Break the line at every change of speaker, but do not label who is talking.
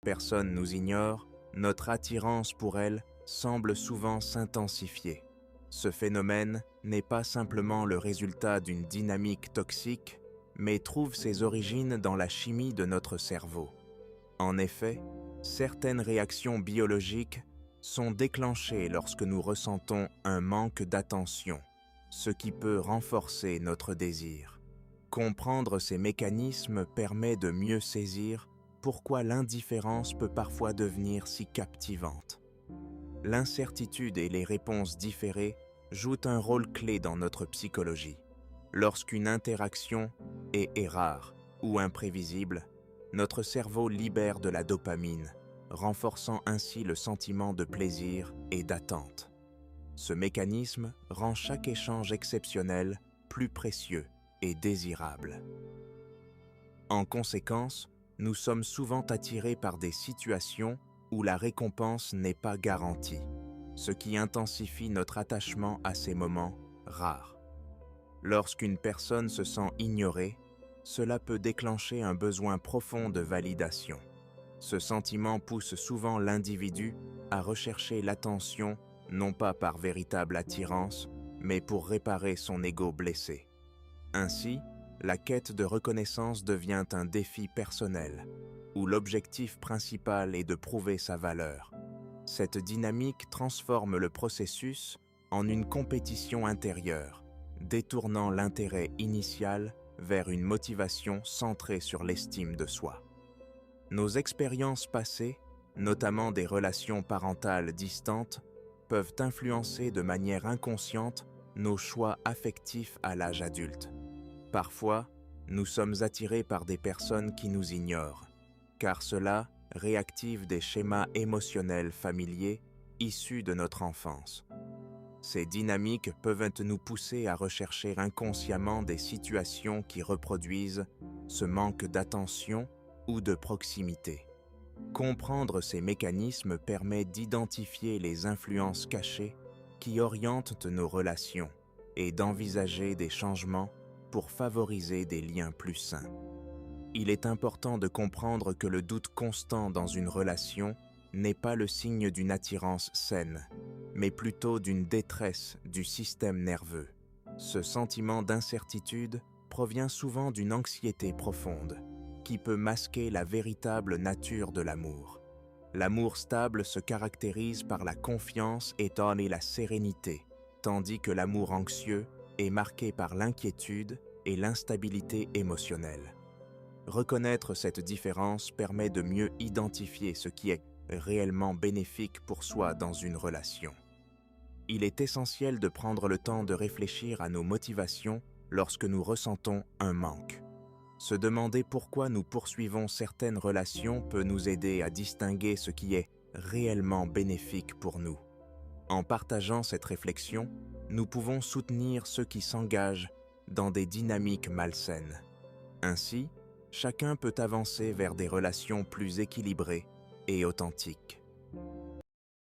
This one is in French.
Personne nous ignore, notre attirance pour elle semble souvent s'intensifier. Ce phénomène n'est pas simplement le résultat d'une dynamique toxique, mais trouve ses origines dans la chimie de notre cerveau. En effet, certaines réactions biologiques sont déclenchées lorsque nous ressentons un manque d'attention, ce qui peut renforcer notre désir. Comprendre ces mécanismes permet de mieux saisir pourquoi l'indifférence peut parfois devenir si captivante. L'incertitude et les réponses différées jouent un rôle clé dans notre psychologie. Lorsqu'une interaction est rare ou imprévisible, notre cerveau libère de la dopamine, renforçant ainsi le sentiment de plaisir et d'attente. Ce mécanisme rend chaque échange exceptionnel plus précieux et désirable. En conséquence, nous sommes souvent attirés par des situations où la récompense n'est pas garantie, ce qui intensifie notre attachement à ces moments rares. Lorsqu'une personne se sent ignorée, cela peut déclencher un besoin profond de validation. Ce sentiment pousse souvent l'individu à rechercher l'attention non pas par véritable attirance, mais pour réparer son ego blessé. Ainsi, la quête de reconnaissance devient un défi personnel, où l'objectif principal est de prouver sa valeur. Cette dynamique transforme le processus en une compétition intérieure, détournant l'intérêt initial vers une motivation centrée sur l'estime de soi. Nos expériences passées, notamment des relations parentales distantes, peuvent influencer de manière inconsciente nos choix affectifs à l'âge adulte. Parfois, nous sommes attirés par des personnes qui nous ignorent, car cela réactive des schémas émotionnels familiers issus de notre enfance. Ces dynamiques peuvent nous pousser à rechercher inconsciemment des situations qui reproduisent ce manque d'attention ou de proximité. Comprendre ces mécanismes permet d'identifier les influences cachées qui orientent nos relations et d'envisager des changements pour favoriser des liens plus sains. Il est important de comprendre que le doute constant dans une relation n'est pas le signe d'une attirance saine, mais plutôt d'une détresse du système nerveux. Ce sentiment d'incertitude provient souvent d'une anxiété profonde, qui peut masquer la véritable nature de l'amour. L'amour stable se caractérise par la confiance et la sérénité, tandis que l'amour anxieux est marqué par l'inquiétude et l'instabilité émotionnelle. Reconnaître cette différence permet de mieux identifier ce qui est réellement bénéfique pour soi dans une relation. Il est essentiel de prendre le temps de réfléchir à nos motivations lorsque nous ressentons un manque. Se demander pourquoi nous poursuivons certaines relations peut nous aider à distinguer ce qui est réellement bénéfique pour nous. En partageant cette réflexion, nous pouvons soutenir ceux qui s'engagent dans des dynamiques malsaines. Ainsi, chacun peut avancer vers des relations plus équilibrées et authentiques.